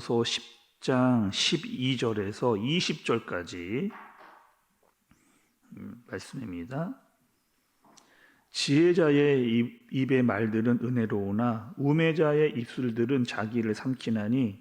고린도후서 10장 12절에서 20절까지 말씀입니다. 지혜자의 입의 말들은 은혜로우나 우매자의 입술들은 자기를 삼키나니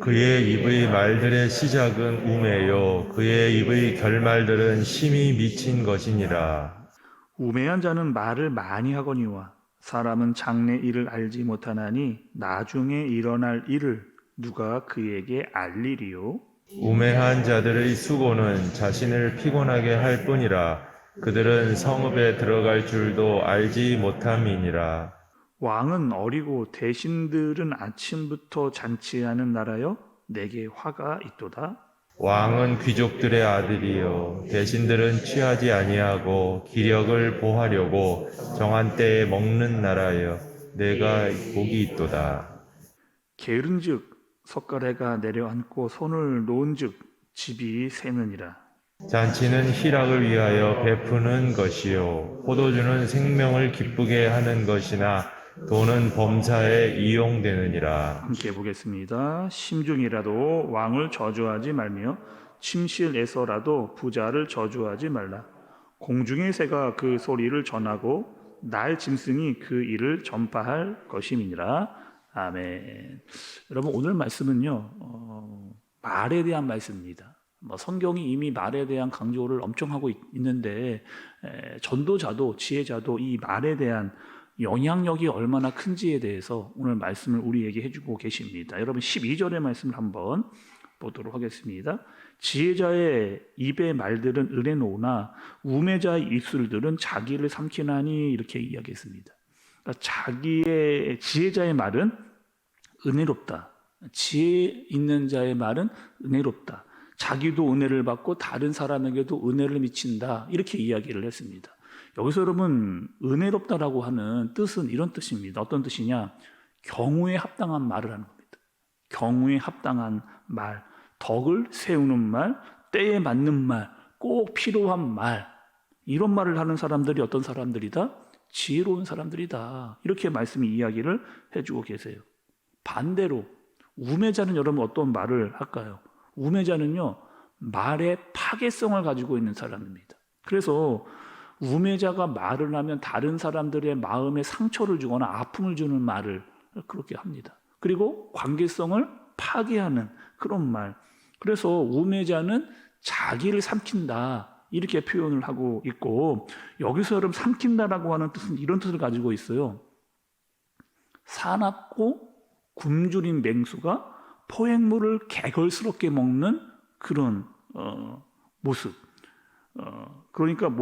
그의 입의 말들의 시작은 우매요 그의 입의 결말들은 심히 미친 것이니라. 우매한 자는 말을 많이 하거니와 사람은 장래 일을 알지 못하나니 나중에 일어날 일을 누가 그에게 알리리요. 우매한 자들의 수고는 자신을 피곤하게 할 뿐이라. 그들은 성읍에 들어갈 줄도 알지 못함이니라. 왕은 어리고 대신들은 아침부터 잔치하는 나라여 내게 화가 있도다. 왕은 귀족들의 아들이요 대신들은 취하지 아니하고 기력을 보하려고 정한 때에 먹는 나라여 내가 복이 있도다. 게으른즉 석가래가 내려앉고 손을 놓은즉 집이 새느니라. 잔치는 희락을 위하여 베푸는 것이요 포도주는 생명을 기쁘게 하는 것이나 돈은 범사에 이용되느니라. 함께 보겠습니다. 심중이라도 왕을 저주하지 말며 침실에서라도 부자를 저주하지 말라. 공중의 새가 그 소리를 전하고 날 짐승이 그 일을 전파할 것임이니라. 아멘. 여러분 오늘 말씀은요 말에 대한 말씀입니다. 성경이 이미 말에 대한 강조를 엄청 하고 있는데 전도자도 지혜자도 이 말에 대한 영향력이 얼마나 큰지에 대해서 오늘 말씀을 우리에게 해주고 계십니다. 여러분 12절의 말씀을 한번 보도록 하겠습니다. 지혜자의 입의 말들은 은혜로우나 우매자의 입술들은 자기를 삼키나니 이렇게 이야기했습니다. 그러니까 지혜자의 말은 은혜롭다. 지혜 있는 자의 말은 은혜롭다. 자기도 은혜를 받고 다른 사람에게도 은혜를 미친다. 이렇게 이야기를 했습니다. 여기서 여러분 은혜롭다라고 하는 뜻은 이런 뜻입니다. 어떤 뜻이냐? 경우에 합당한 말을 하는 겁니다. 경우에 합당한 말, 덕을 세우는 말, 때에 맞는 말, 꼭 필요한 말, 이런 말을 하는 사람들이 어떤 사람들이다? 지혜로운 사람들이다. 이렇게 말씀이 이야기를 해주고 계세요. 반대로 우매자는 여러분 어떤 말을 할까요? 우매자는요 말의 파괴성을 가지고 있는 사람입니다. 그래서 우매자가 말을 하면 다른 사람들의 마음에 상처를 주거나 아픔을 주는 말을 그렇게 합니다. 그리고 관계성을 파괴하는 그런 말. 그래서 우매자는 자기를 삼킨다 이렇게 표현을 하고 있고, 여기서 여러분 삼킨다라고 하는 뜻은 이런 뜻을 가지고 있어요. 사납고 굶주린 맹수가 포획물을 개걸스럽게 먹는 그런 모습. 그러니까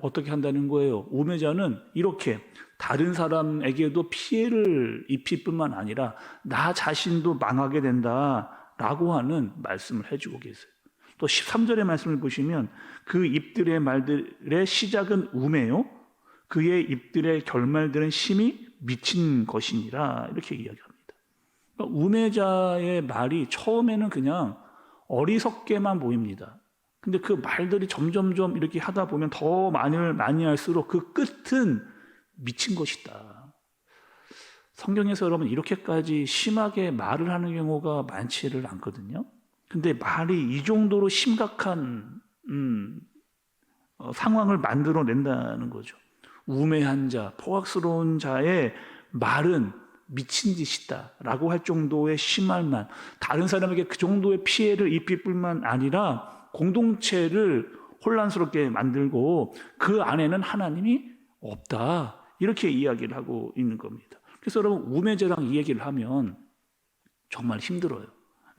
어떻게 한다는 거예요? 우매자는 이렇게 다른 사람에게도 피해를 입힐 뿐만 아니라 나 자신도 망하게 된다라고 하는 말씀을 해주고 계세요. 또 13절의 말씀을 보시면 그 입들의 말들의 시작은 우매요 그의 입들의 결말들은 심히 미친 것이니라 이렇게 이야기합니다. 그러니까 우매자의 말이 처음에는 그냥 어리석게만 보입니다. 근데 그 말들이 점점점 이렇게 하다 보면 더 많이 할수록 그 끝은 미친 것이다. 성경에서 여러분 이렇게까지 심하게 말을 하는 경우가 많지를 않거든요. 근데 말이 이 정도로 심각한 상황을 만들어낸다는 거죠. 우매한 자, 포악스러운 자의 말은 미친 짓이다 라고 할 정도의 심한 말, 다른 사람에게 그 정도의 피해를 입힐 뿐만 아니라 공동체를 혼란스럽게 만들고 그 안에는 하나님이 없다 이렇게 이야기를 하고 있는 겁니다. 그래서 여러분 우매자랑 이 얘기를 하면 정말 힘들어요.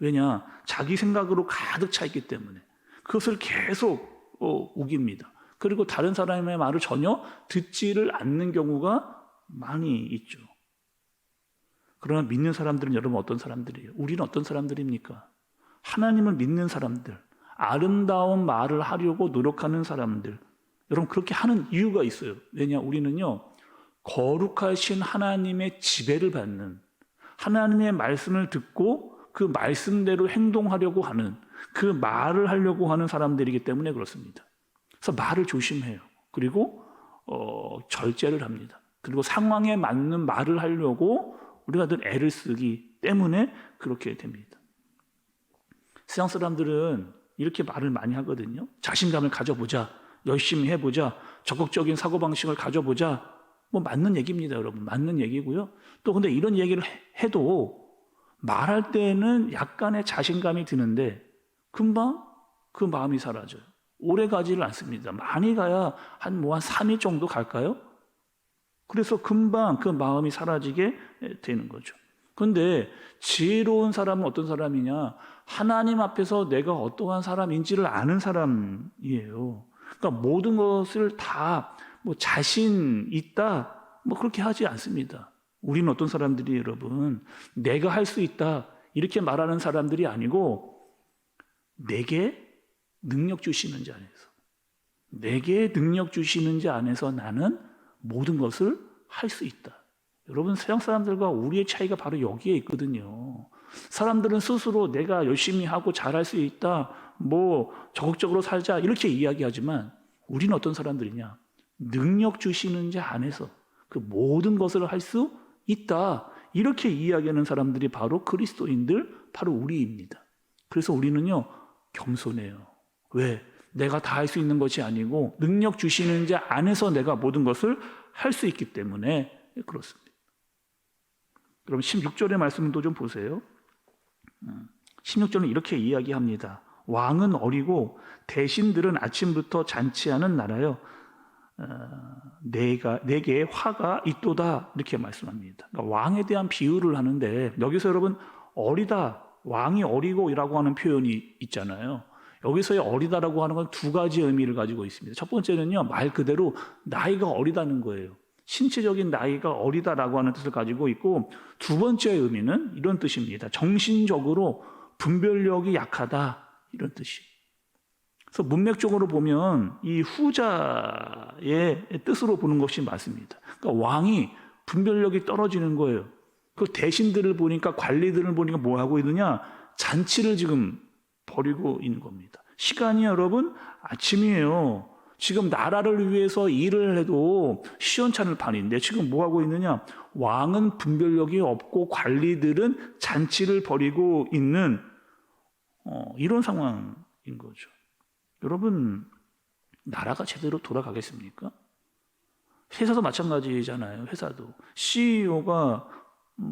왜냐? 자기 생각으로 가득 차 있기 때문에 그것을 계속 우깁니다. 그리고 다른 사람의 말을 전혀 듣지를 않는 경우가 많이 있죠. 그러나 믿는 사람들은 여러분 어떤 사람들이에요? 우리는 어떤 사람들입니까? 하나님을 믿는 사람들, 아름다운 말을 하려고 노력하는 사람들. 여러분 그렇게 하는 이유가 있어요. 왜냐? 우리는요 거룩하신 하나님의 지배를 받는, 하나님의 말씀을 듣고 그 말씀대로 행동하려고 하는, 그 말을 하려고 하는 사람들이기 때문에 그렇습니다. 그래서 말을 조심해요. 그리고 절제를 합니다. 그리고 상황에 맞는 말을 하려고 우리가 늘 애를 쓰기 때문에 그렇게 됩니다. 세상 사람들은 이렇게 말을 많이 하거든요. 자신감을 가져보자, 열심히 해보자, 적극적인 사고방식을 가져보자. 뭐 맞는 얘기입니다, 여러분. 맞는 얘기고요. 또 근데 이런 얘기를 해도 말할 때는 약간의 자신감이 드는데 금방 그 마음이 사라져요. 오래 가지를 않습니다. 많이 가야 한 3일 정도 갈까요? 그래서 금방 그 마음이 사라지게 되는 거죠. 그런데 지혜로운 사람은 어떤 사람이냐? 하나님 앞에서 내가 어떠한 사람인지를 아는 사람이에요. 그러니까 모든 것을 다 뭐 자신 있다 뭐 그렇게 하지 않습니다. 우리는 어떤 사람들이 여러분 내가 할 수 있다 이렇게 말하는 사람들이 아니고 내게 능력 주시는 자 안에서 내게 능력 주시는 자 안에서 나는 모든 것을 할 수 있다. 여러분 세상 사람들과 우리의 차이가 바로 여기에 있거든요. 사람들은 스스로 내가 열심히 하고 잘할 수 있다, 뭐 적극적으로 살자 이렇게 이야기하지만 우리는 어떤 사람들이냐? 능력 주시는 자 안에서 그 모든 것을 할 수 있다 이렇게 이야기하는 사람들이 바로 그리스도인들, 바로 우리입니다. 그래서 우리는요 겸손해요. 왜? 내가 다 할 수 있는 것이 아니고 능력 주시는 자 안에서 내가 모든 것을 할 수 있기 때문에 그렇습니다. 그럼 16절의 말씀도 좀 보세요. 16절은 이렇게 이야기합니다. 왕은 어리고 대신들은 아침부터 잔치하는 나라여 내게 화가 있도다 이렇게 말씀합니다. 그러니까 왕에 대한 비유를 하는데 여기서 여러분 어리다, 왕이 어리고이라고 하는 표현이 있잖아요. 여기서의 어리다라고 하는 건 두 가지 의미를 가지고 있습니다. 첫 번째는요, 말 그대로 나이가 어리다는 거예요. 신체적인 나이가 어리다라고 하는 뜻을 가지고 있고, 두 번째 의미는 이런 뜻입니다. 정신적으로 분별력이 약하다 이런 뜻이. 그래서 문맥적으로 보면 이 후자의 뜻으로 보는 것이 맞습니다. 그러니까 왕이 분별력이 떨어지는 거예요. 그 대신들을 보니까, 관리들을 보니까 뭐 하고 있느냐? 잔치를 지금 벌이고 있는 겁니다. 시간이 여러분 아침이에요. 지금 나라를 위해서 일을 해도 시원찮을 판인데 지금 뭐 하고 있느냐? 왕은 분별력이 없고 관리들은 잔치를 벌이고 있는 이런 상황인 거죠. 여러분, 나라가 제대로 돌아가겠습니까? 회사도 마찬가지잖아요. 회사도 CEO가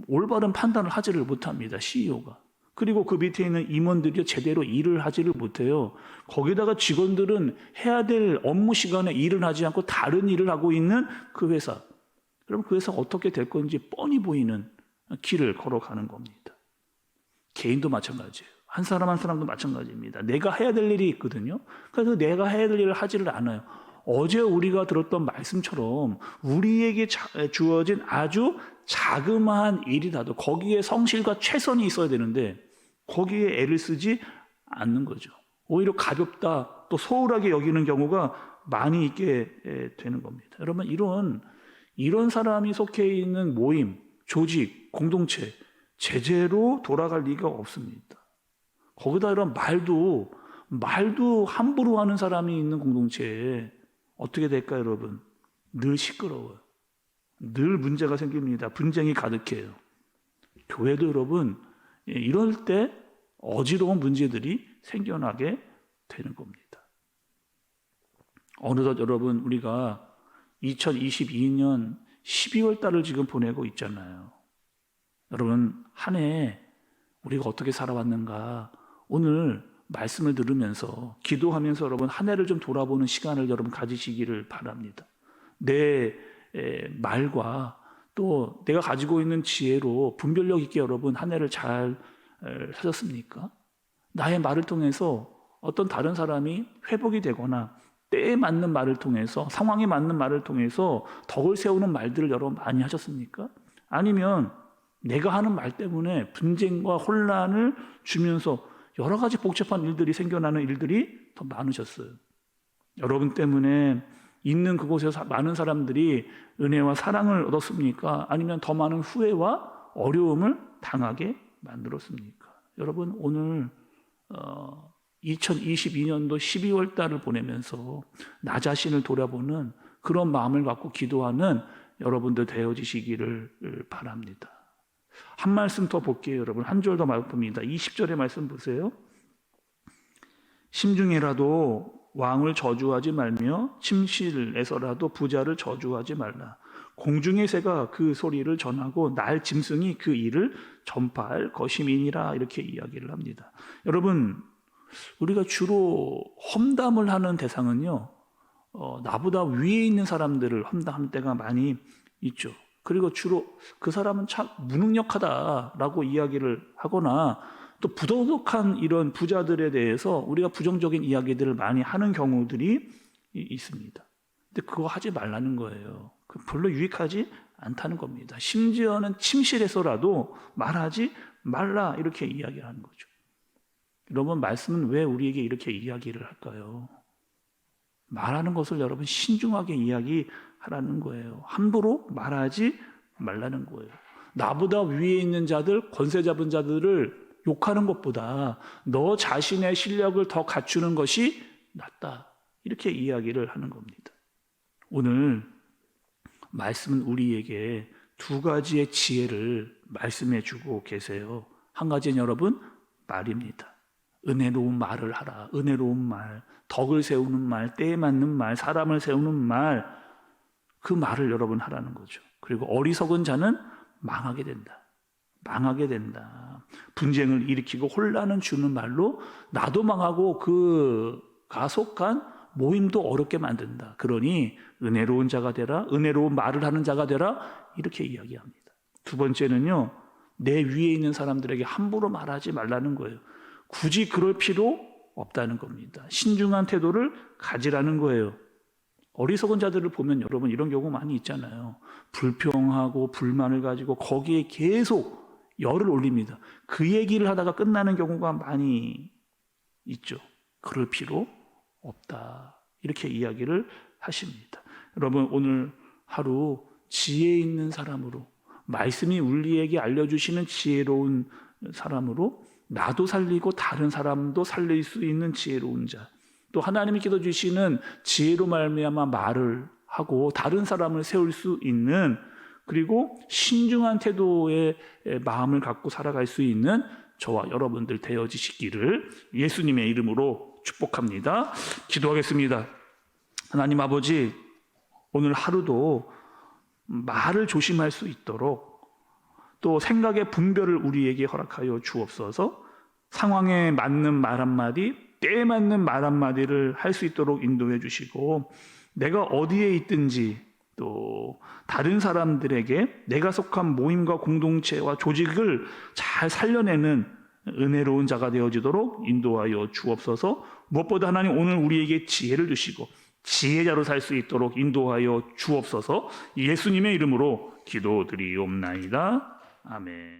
올바른 판단을 하지를 못합니다. CEO가. 그리고 그 밑에 있는 임원들이 제대로 일을 하지를 못해요. 거기다가 직원들은 해야 될 업무 시간에 일을 하지 않고 다른 일을 하고 있는 그 회사. 그럼 그 회사가 어떻게 될 건지 뻔히 보이는 길을 걸어가는 겁니다. 개인도 마찬가지예요. 한 사람 한 사람도 마찬가지입니다. 내가 해야 될 일이 있거든요. 그래서 내가 해야 될 일을 하지를 않아요. 어제 우리가 들었던 말씀처럼 우리에게 주어진 아주 자그마한 일이라도 거기에 성실과 최선이 있어야 되는데 거기에 애를 쓰지 않는 거죠. 오히려 가볍다, 또 소홀하게 여기는 경우가 많이 있게 되는 겁니다. 여러분, 이런 사람이 속해 있는 모임, 조직, 공동체 제대로 돌아갈 리가 없습니다. 거기다 이런 말도 함부로 하는 사람이 있는 공동체에 어떻게 될까요, 여러분? 늘 시끄러워요. 늘 문제가 생깁니다. 분쟁이 가득해요. 교회도 여러분, 이럴 때 어지러운 문제들이 생겨나게 되는 겁니다. 어느덧 여러분, 우리가 2022년 12월 달을 지금 보내고 있잖아요. 여러분, 한 해 우리가 어떻게 살아왔는가, 오늘 말씀을 들으면서 기도하면서 여러분 한 해를 좀 돌아보는 시간을 여러분 가지시기를 바랍니다. 내 말과 또 내가 가지고 있는 지혜로 분별력 있게 여러분 한 해를 잘 사셨습니까? 나의 말을 통해서 어떤 다른 사람이 회복이 되거나 때에 맞는 말을 통해서, 상황에 맞는 말을 통해서 덕을 세우는 말들을 여러분 많이 하셨습니까? 아니면 내가 하는 말 때문에 분쟁과 혼란을 주면서 여러 가지 복잡한 일들이 생겨나는 일들이 더 많으셨어요. 여러분 때문에 있는 그곳에서 많은 사람들이 은혜와 사랑을 얻었습니까? 아니면 더 많은 후회와 어려움을 당하게 만들었습니까? 여러분, 오늘 2022년도 12월 달을 보내면서 나 자신을 돌아보는 그런 마음을 갖고 기도하는 여러분들 되어지시기를 바랍니다. 한 말씀 더 볼게요, 여러분. 한 절 더 봅니다. 20절의 말씀 보세요. 심중에라도 왕을 저주하지 말며 침실에서라도 부자를 저주하지 말라. 공중의 새가 그 소리를 전하고 날 짐승이 그 일을 전파할 것임이니라. 이렇게 이야기를 합니다. 여러분, 우리가 주로 험담을 하는 대상은요, 나보다 위에 있는 사람들을 험담할 때가 많이 있죠. 그리고 주로 그 사람은 참 무능력하다라고 이야기를 하거나 또 부도덕한 이런 부자들에 대해서 우리가 부정적인 이야기들을 많이 하는 경우들이 있습니다. 근데 그거 하지 말라는 거예요. 별로 유익하지 않다는 겁니다. 심지어는 침실에서라도 말하지 말라 이렇게 이야기하는 거죠. 여러분, 말씀은 왜 우리에게 이렇게 이야기를 할까요? 말하는 것을 여러분 신중하게 이야기하라는 거예요. 함부로 말하지 말라는 거예요. 나보다 위에 있는 자들, 권세 잡은 자들을 욕하는 것보다 너 자신의 실력을 더 갖추는 것이 낫다. 이렇게 이야기를 하는 겁니다. 오늘 말씀은 우리에게 두 가지의 지혜를 말씀해 주고 계세요. 한 가지는 여러분 말입니다. 은혜로운 말을 하라. 은혜로운 말, 덕을 세우는 말, 때에 맞는 말, 사람을 세우는 말, 그 말을 여러분 하라는 거죠. 그리고 어리석은 자는 망하게 된다. 망하게 된다. 분쟁을 일으키고 혼란을 주는 말로 나도 망하고 그 가속한 모임도 어렵게 만든다. 그러니 은혜로운 자가 되라. 은혜로운 말을 하는 자가 되라. 이렇게 이야기합니다. 두 번째는요, 내 위에 있는 사람들에게 함부로 말하지 말라는 거예요. 굳이 그럴 필요 없다는 겁니다. 신중한 태도를 가지라는 거예요. 어리석은 자들을 보면 여러분 이런 경우 많이 있잖아요. 불평하고 불만을 가지고 거기에 계속 열을 올립니다. 그 얘기를 하다가 끝나는 경우가 많이 있죠. 그럴 필요 없다. 이렇게 이야기를 하십니다. 여러분, 오늘 하루 지혜 있는 사람으로, 말씀이 우리에게 알려주시는 지혜로운 사람으로 나도 살리고 다른 사람도 살릴 수 있는 지혜로운 자, 또 하나님께서 주시는 지혜로 말미암아 말을 하고 다른 사람을 세울 수 있는, 그리고 신중한 태도의 마음을 갖고 살아갈 수 있는 저와 여러분들 되어지시기를 예수님의 이름으로 축복합니다. 기도하겠습니다. 하나님 아버지, 오늘 하루도 말을 조심할 수 있도록 또 생각의 분별을 우리에게 허락하여 주옵소서. 상황에 맞는 말 한마디, 때에 맞는 말 한마디를 할 수 있도록 인도해 주시고, 내가 어디에 있든지 또 다른 사람들에게 내가 속한 모임과 공동체와 조직을 잘 살려내는 은혜로운 자가 되어지도록 인도하여 주옵소서. 무엇보다 하나님 오늘 우리에게 지혜를 주시고 지혜자로 살 수 있도록 인도하여 주옵소서. 예수님의 이름으로 기도드리옵나이다. 아멘.